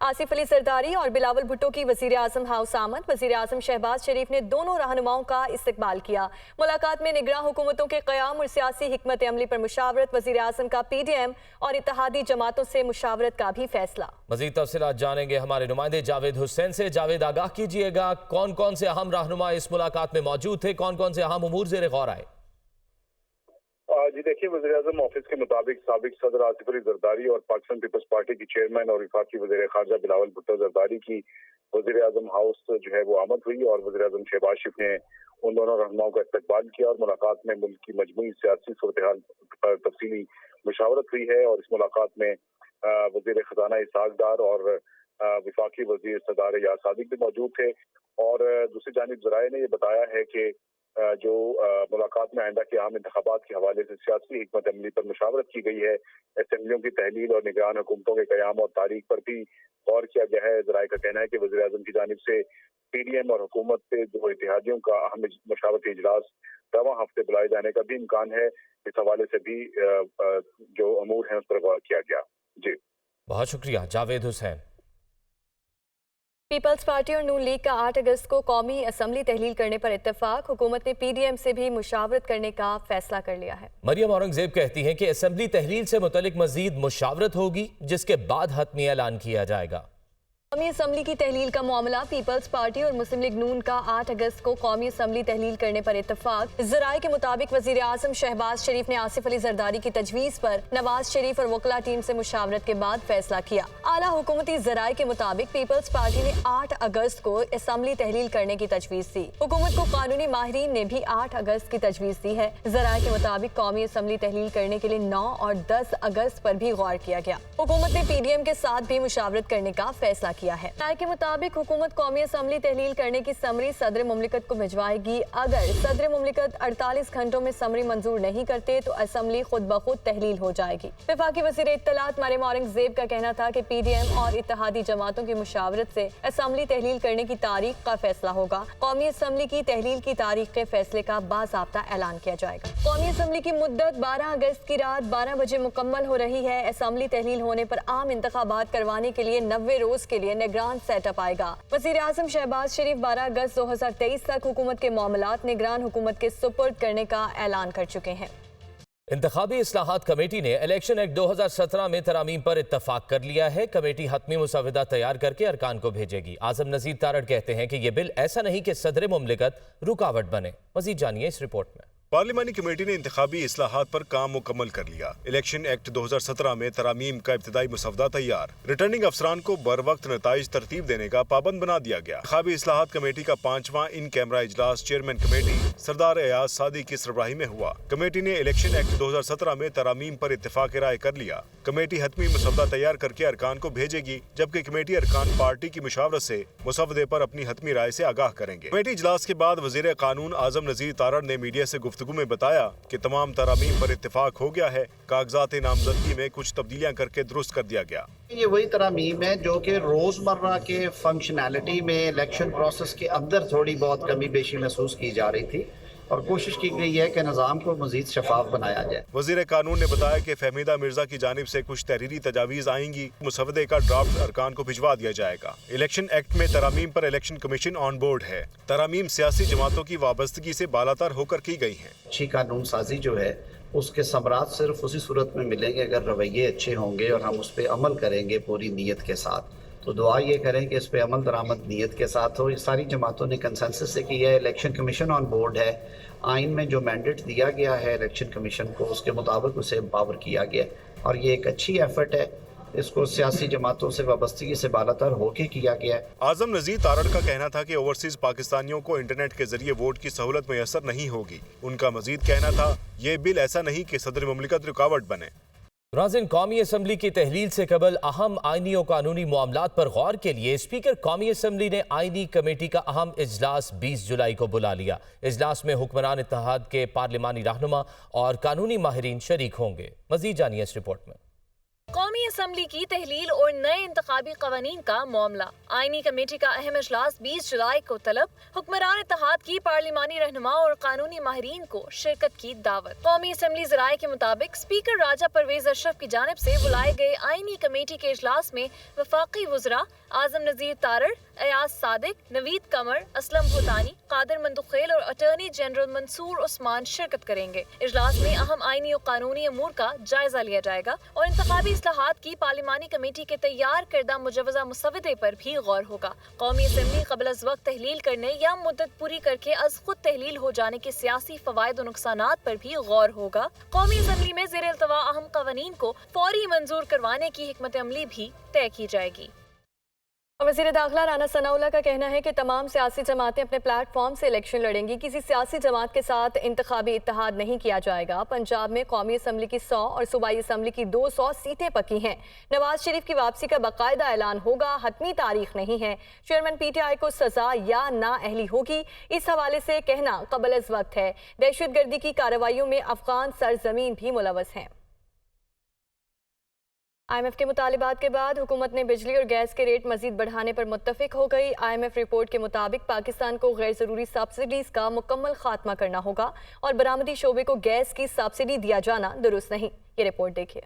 आसिफ अली जरदारी और बिलावल भुट्टो की वजीर आजम हाउस आमद। वजीर आजम शहबाज शरीफ ने दोनों रहनुमाओं का इस्तकबाल किया। मुलाकात में निगरां हुकूमतों के क़याम और सियासी हिकमत अमली पर मुशावरत। वजीर आजम का PDM और इत्तेहादी जमातों से मुशावरत का भी फैसला। मजीद तफसीलात जानेंगे हमारे नुमाइंदे जावेद हुसैन से। जावेद, आगाह कीजिएगा, कौन कौन से अहम रहनुमा इस मुलाकात में मौजूद थे, कौन कौन से अहम उमूर ज़ेर गौर आए? जी देखिए, वज़ीर-ए-आज़म ऑफिस के मुताबिक साबिक सदर आसिफ अली जरदारी और पाकिस्तान पीपल्स पार्टी की चेयरमैन और वफाकी वज़ीर ख़ारजा बिलावल भुट्टो जरदारी की वज़ीर-ए-आज़म हाउस जो है वो आमद हुई और वज़ीर-ए-आज़म शहबाज शरीफ ने उन दोनों रहनुमाओं का इस्तकबाल किया और मुलाकात में मुल्क की मजमूई सियासी सूरत-ए-हाल पर तफसीली मुशावरत हुई है। और इस मुलाकात में वज़ीर खजाना इसहाक डार और वफाकी वज़ीर सरदार याद सादिक भी मौजूद थे। और दूसरी जानिब ज़राए ने यह बताया है कि जो मुलाकात में आइंदा के आम इंतखाबात के हवाले से सियासी हिकमत अमली पर मुशावरत की गई है। असेंबलियों की तहलील और निगरान हुकूमतों के क़याम और तारीख पर भी गौर किया गया है। ज़राए का कहना है कि वज़ीर आज़म की जानिब से PDM और हुकूमत से जो इत्तेहादियों का अहम मशावरती इजलास रवां हफ्ते बुलाए जाने का भी इम्कान है। इस हवाले से भी जो अमूर हैं उस पर गौर किया गया। जी, बहुत शुक्रिया जावेद हुसैन। पीपल्स पार्टी और नून लीग का 8 अगस्त को कौमी असम्बली तहलील करने पर इत्तेफाक। हुकूमत ने PDM से भी मुशावरत करने का फैसला कर लिया है। मरियम औरंगजेब कहती हैं कि असम्बली तहलील से मुतल्लिक मजीद मुशावरत होगी, जिसके बाद हतमी ऐलान किया जाएगा। कौमी असम्बली की तहलील का मामला। पीपल्स पार्टी और मुस्लिम लीग नून का 8 अगस्त को कौमी असम्बली तहलील करने पर इत्तेफाक। ज़राए के मुताबिक वज़ीर आज़म शहबाज शरीफ ने आसिफ अली जरदारी की तजवीज़ पर नवाज शरीफ और वकला टीम से मुशावरत के बाद फैसला किया। आला हुकूमती ज़राए के मुताबिक पीपल्स पार्टी ने 8 अगस्त को असम्बली तहलील करने की तजवीज़ दी। हुकूमत को कानूनी माहिरीन ने भी 8 अगस्त की तजवीज़ दी है। ज़राए के मुताबिक कौमी असम्बली तहलील करने के लिए 9 और 10 अगस्त पर भी गौर किया गया। हुकूमत ने PDM के साथ भी मुशावरत करने का फैसला किया है। राय के मुताबिक हुकूमत कौमी असम्बली तहलील करने की समरी सदर मुमलिकत को भिजवाएगी। अगर सदर मुमलिकत 48 घंटों में समरी मंजूर नहीं करते तो असम्बली खुद ब खुद तहलील हो जाएगी। वफाकी वज़ीर इत्तलात मरियम औरंगजेब का कहना था कि PDM और इत्तेहादी जमातों की मुशावरत से असम्बली तहलील करने की तारीख का फैसला होगा। कौमी असम्बली की तहलील की तारीख के फैसले का बाज़ाब्ता ऐलान किया जाएगा। कौमी असम्बली की मुद्दत 12 अगस्त की रात 12 बजे मुकम्मल हो रही है। असम्बली तहलील होने पर आम इंतखाबात करवाने के लिए 90 रोज के लिए निगरान सेटअप आएगा। वज़ीर आज़म शहबाज शरीफ 12 अगस्त 2023 तक हुकूमत के मामलात निगरान हुकूमत के सुपुर्द करने का ऐलान कर चुके हैं। इंतखाबी इस्लाहात कमेटी ने इलेक्शन एक्ट 2017 में तरामीम पर इत्तफाक कर लिया है। कमेटी हतमी मुसवदा तैयार करके अरकान को भेजेगी। आजम नज़ीर तारड़ कहते हैं कि यह बिल ऐसा नहीं कि सदर मुमलिकत रुकावट बने। मजीद जानिए इस रिपोर्ट में। पार्लिमानी कमेटी ने इंतखाबी इस्लाहात पर काम मुकम्मल कर लिया। इलेक्शन एक्ट 2017 में तरामीम का इब्तदाई मुसवदा तैयार। रिटर्निंग अफसरान को बर वक्त नताइज तरतीब देने का पाबंद बना दिया गया। इंतखाबी इस्लाहात कमेटी का 5वां इन कैमरा इजलास चेयरमैन कमेटी सरदार याद सादिक की सरबराही में हुआ। कमेटी ने इलेक्शन एक्ट 2017 में तरामीम पर इत्तेफाक राय कर लिया। कमेटी हतमी मुसवदा तैयार करके अरकान को भेजेगी, जबकि कमेटी अरकान पार्टी की मुशावरत से मुसवदे पर अपनी हतमी राय से आगाह करेंगे। कमेटी इजलास के बाद वजीर कानून आजम नज़ीर तारड़ ने मीडिया से गुफ्तगू में बताया कि तमाम तरामीम पर इत्तेफाक हो गया है। कागजात नामजदगी में कुछ तब्दीलियां करके दुरुस्त कर दिया गया। ये वही तरामीम है जो कि रोजमर्रा के फंक्शनैलिटी में इलेक्शन प्रोसेस के अंदर थोड़ी बहुत कमी बेशी महसूस की जा रही थी और कोशिश की गई है कि निज़ाम को मजीद शफाफ बनाया जाए। वजीर कानून ने बताया कि फहमीदा मिर्जा की जानिब से कुछ तहरीरी तजावीज़ आएंगी। मुसवदे का ड्राफ्ट अरकान को भिजवा दिया जाएगा। इलेक्शन एक्ट में तरामीम पर इलेक्शन कमीशन ऑन बोर्ड है। तरामीम सियासी जमातों की वाबस्तगी से बालातर होकर की गई है। अच्छी कानून साजी जो है उसके समरात सिर्फ उसी सूरत में मिलेंगे अगर रवैये अच्छे होंगे और हम उस पर अमल करेंगे पूरी नीयत के साथ। तो दुआ ये करें कि इस पे अमल दरामद नीयत के साथ हो। ये सारी जमातों ने कंसेंसस से किया है। इलेक्शन कमीशन ऑन बोर्ड है। आइन में जो मैंडेट दिया गया है इलेक्शन कमीशन को उसके मुताबिक उसे एम्पावर किया गया और ये एक अच्छी एफर्ट है। इसको सियासी जमातों से वाबस्तगी से बालातर होके किया गया है। आजम नज़ीर तारड़ का कहना था कि ओवरसीज पाकिस्तानियों को इंटरनेट के जरिए वोट की सहूलत मैसर नहीं होगी। उनका मजीद कहना था ये बिल ऐसा नहीं कि सदर मुमलिकत रुकावट बने। नाज़रीन, कौमी असम्बली की तहलील से कबल अहम आइनी और कानूनी मामलात पर गौर के लिए स्पीकर कौमी असम्बली ने आइनी कमेटी का अहम इजलास 20 जुलाई को बुला लिया। इजलास में हुक्मरान इत्तेहाद के पार्लिमानी रहनुमा और कानूनी माहिरीन शरीक होंगे। मजीद जानिए इस रिपोर्ट में। कौमी असम्बली की तहलील और नए इंतखाबी कवानीन का मामला। आईनी कमेटी का अहम इजलास 20 जुलाई को तलब। हुक्मरान इत्तेहाद की पार्लिमानी रहनुमा और कानूनी माहिरीन को शिरकत की दावत। कौमी असम्बली ज़राए के मुताबिक स्पीकर राजा परवेज अशरफ की जानिब से बुलाए गए आईनी कमेटी के इजलास में वफाकी वज़रा आज़म नज़ीर तारड़, अयाज सादिक, नवीद कमर, असलम भूतानी, कादिर मंदुखेल और अटॉर्नी जनरल मंसूर उस्मान शिरकत करेंगे। इजलास में अहम आईनी और कानूनी अमूर का जायजा लिया जाएगा और इंतखाबी इस्लाहात की पार्लिमानी कमेटी के तैयार करदा मुजवजा मुसवदे पर भी गौर होगा। कौमी असम्बली क़ब्ल अज़ वक्त तहलील करने या मुद्दत पूरी करके अज़ खुद तहलील हो जाने के सियासी फ़वाइद और नुकसानात पर भी गौर होगा। कौमी असम्बली में ज़ेर इल्तवा अहम क़वानीन को फौरी मंजूर करवाने की हिकमत अमली भी तय की जाएगी। वज़ीर दाखिला राना सनाउल्लाह का कहना है कि तमाम सियासी जमातें अपने प्लेटफॉर्म से इलेक्शन लड़ेंगी, किसी सियासी जमात के साथ इंतखाबी इत्तेहाद नहीं किया जाएगा। पंजाब में कौमी असम्बली की 100 और सूबाई असम्बली की 200 सीटें पक्की हैं। नवाज शरीफ की वापसी का बाकायदा ऐलान होगा, हतमी तारीख नहीं है। चेयरमैन PTI को सजा या नाअहली होगी, इस हवाले से कहना क़ब्ल अज़ वक्त है। दहशतगर्दी की कार्रवाइयों में अफगान सरजमीन भी मुलवस हैं। IMF के मुतालिबात के बाद हुकूमत ने बिजली और गैस के रेट मजीद बढ़ाने पर मुत्तफिक हो गई। IMF रिपोर्ट के मुताबिक पाकिस्तान को गैर ज़रूरी सब्सिडीज़ का मुकम्मल खात्मा करना होगा और बरामदी शोबे को गैस की सब्सिडी दिया जाना दुरुस्त नहीं। ये रिपोर्ट देखिए।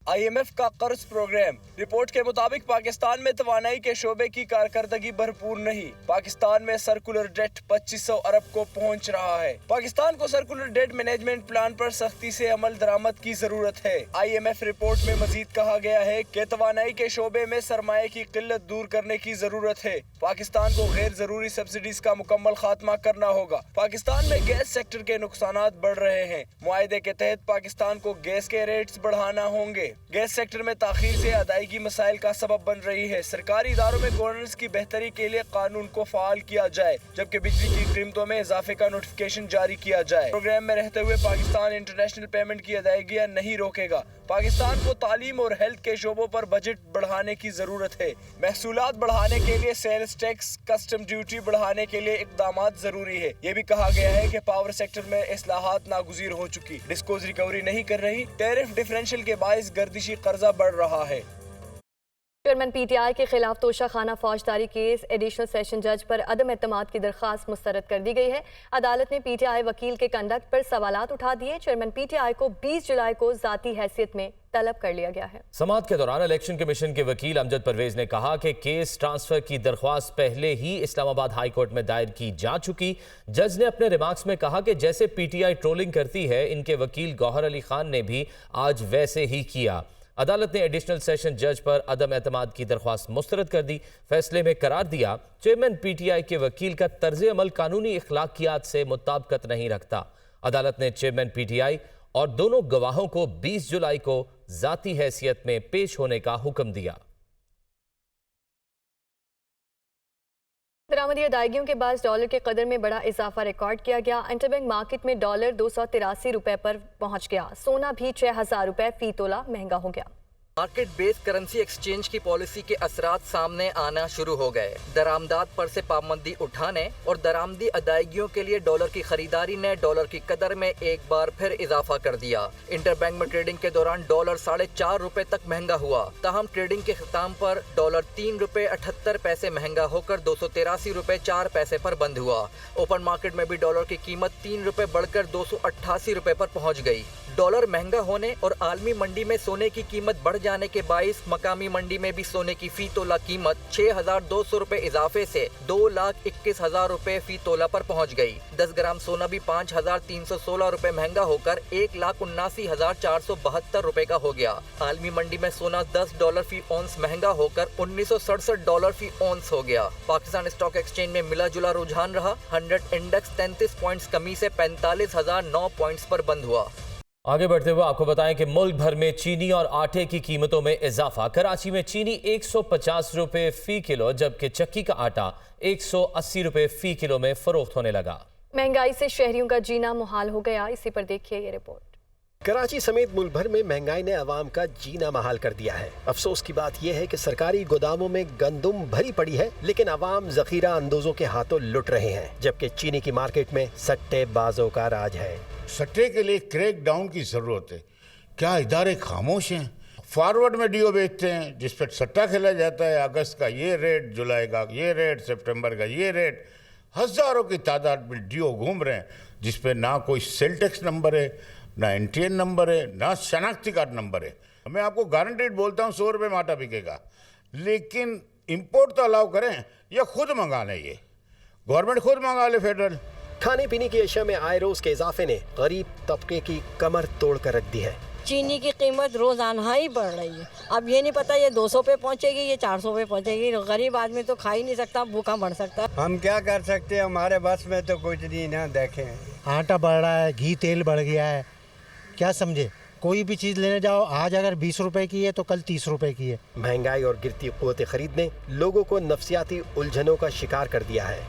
IMF का कर्ज प्रोग्राम रिपोर्ट के मुताबिक पाकिस्तान में तवानाई के शोबे की कारकर्दगी भरपूर नहीं। पाकिस्तान में सर्कुलर डेट 2500 अरब को पहुंच रहा है। पाकिस्तान को सर्कुलर डेट मैनेजमेंट प्लान पर सख्ती से अमल दरामद की जरूरत है। IMF रिपोर्ट में मजीद कहा गया है कि तवानाई के शोबे में सरमाए की किल्लत दूर करने की जरूरत है। पाकिस्तान को गैर जरूरी सब्सिडीज का मुकम्मल खात्मा करना होगा। पाकिस्तान में गैस सेक्टर के नुकसानात बढ़ रहे हैं। मुआहदे के तहत पाकिस्तान को गैस के रेट्स बढ़ाना होंगे। गैस सेक्टर में ताखीर से अदायगी मसाइल का सबब बन रही है। सरकारी इदारों में गवर्नेंस की बेहतरी के लिए कानून को फाल किया जाए, जबकि बिजली की कीमतों में इजाफे का नोटिफिकेशन जारी किया जाए। प्रोग्राम में रहते हुए पाकिस्तान इंटरनेशनल पेमेंट की अदायगियां नहीं रोकेगा। पाकिस्तान को तालीम और हेल्थ के शोबों पर बजट बढ़ाने की जरूरत है। महसूलात बढ़ाने के लिए सेल्स टैक्स, कस्टम ड्यूटी बढ़ाने के लिए इकदामात जरूरी है। ये भी कहा गया है कि पावर सेक्टर में इस्लाहात नागुज़ीर हो चुकी, डिस्कोज रिकवरी नहीं कर रही, टैरिफ डिफरेंशियल के बाइस गर्दिशी कर्जा बढ़ रहा है। चेयरमैन PTI के खिलाफ तोशाखाना फौजदारी केस एडिशनल सेशन जज पर अदम एतमाद की दरखास्त मुस्तरद कर दी गई है। अदालत ने PTI वकील के कंडक्ट पर सवालात उठा दिए। चेयरमैन PTI को 20 जुलाई को जाती हैसियत में तलब कर लिया गया है। समाअत के दौरान इलेक्शन कमीशन के वकील अमजद परवेज ने कहा कि केस ट्रांसफर की दरख्वास्त पहले ही इस्लामाबाद हाई कोर्ट में दायर की जा चुकी। जज ने अपने रिमार्क्स में कहा कि जैसे PTI ट्रोलिंग करती है, इनके वकील गौहर अली खान ने भी आज वैसे ही किया। अदालत ने एडिशनल सेशन जज पर अदम एतमाद की दरख्वास्त मुस्तरद कर दी। फैसले में करार दिया, चेयरमैन PTI के वकील का तर्ज अमल कानूनी इखलाकियात से मुताबिकत नहीं रखता। अदालत ने चेयरमैन PTI और दोनों गवाहों को 20 जुलाई को जाती हैसियत में पेश होने का हुक्म दिया। दरामदी अदायगियों के बाद डॉलर के कदर में बड़ा इजाफा रिकॉर्ड किया गया। इंटरबैंक मार्केट में डॉलर 283 रुपए पर पहुंच गया। सोना भी 6000 रुपए फी तोला महंगा हो गया। मार्केट बेस्ड करेंसी एक्सचेंज की पॉलिसी के असरात सामने आना शुरू हो गए। दरामदात पर से पाबंदी उठाने और दरामदी अदायगियों के लिए डॉलर की खरीदारी ने डॉलर की कदर में एक बार फिर इजाफा कर दिया। इंटरबैंक में ट्रेडिंग के दौरान डॉलर 4.5 रुपए तक महंगा हुआ। ताहम ट्रेडिंग के खिताम पर डॉलर 3 रुपए 78 पैसे महंगा होकर 283 रुपए 4 पैसे पर बंद हुआ। ओपन मार्केट में भी डॉलर की कीमत 3 रुपए बढ़कर 288 रुपए पर पहुंच गई। डॉलर महंगा होने और आलमी मंडी में सोने की कीमत बढ़ जाने के बाइस मकामी मंडी में भी सोने की फी तोला कीमत 6200 रुपए इजाफे से 2,21,000 रुपए फी तोला पर पहुंच गई। 10 ग्राम सोना भी 5,316 रुपए महंगा होकर 1,79,472 रुपए का हो गया। आलमी मंडी में सोना $10 फी ऑन्स महंगा होकर $1967 फी ऑन्स हो गया। पाकिस्तान स्टॉक एक्सचेंज में मिला जुला रुझान रहा। 100 इंडेक्स 33 पॉइंट्स कमी से 45,009 पॉइंट्स पर बंद हुआ। आगे बढ़ते हुए आपको बताएं कि मुल्क भर में चीनी और आटे की कीमतों में इजाफा। कराची में चीनी 150 रुपए फी किलो, जबकि चक्की का आटा 180 रुपए फी किलो में फरोख्त होने लगा। महंगाई से शहरियों का जीना मुहाल हो गया। इसी पर देखिए ये रिपोर्ट। कराची समेत मुल्क भर में महंगाई ने अवाम का जीना महाल कर दिया है। अफसोस की बात यह है कि सरकारी गोदामों में गंदुम भरी पड़ी है, लेकिन अवाम जखीरा अंदोजों के हाथों लुट रहे हैं, जबकि चीनी की मार्केट में सट्टेबाजों का राज है। सट्टे के लिए क्रैक डाउन की जरूरत है। क्या इदारे खामोश हैं? फॉरवर्ड में डीओ बेचते हैं जिस पर सट्टा खेला जाता है। अगस्त का ये रेट, जुलाई का ये रेट, सितंबर का ये रेट, हजारों की तादाद में डीओ घूम रहे हैं जिस पे ना कोई सेल टैक्स नंबर है, ना एनटीएन नंबर है, ना शनाख्ती कार्ड नंबर है। मैं आपको गारंटीड बोलता हूँ 100 रुपये में आटा बिकेगा, लेकिन इंपोर्ट तो अलाउ करें या खुद मंगा लें, ये गवर्नमेंट खुद मंगा ले फेडरल। खाने पीने की अशिया में आए रोज के इजाफे ने गरीब तबके की कमर तोड़ कर रख दी है। चीनी की कीमत रोजाना ही बढ़ रही है। अब ये नहीं पता ये 200 पे पहुंचेगी, ये 400 पे पहुंचेगी। गरीब आदमी तो खा ही नहीं सकता, भूखा मर सकता है। हम क्या कर सकते हैं, हमारे बस में तो कुछ नहीं ना। देखें, आटा बढ़ रहा है, घी तेल बढ़ गया है, क्या समझे। कोई भी चीज़ लेने जाओ, आज अगर 20 रुपए की है तो कल 30 रुपए की है। महंगाई और गिरती क़ुव्वत खरीद ने लोगों को नफसियाती उलझनों का शिकार कर दिया है।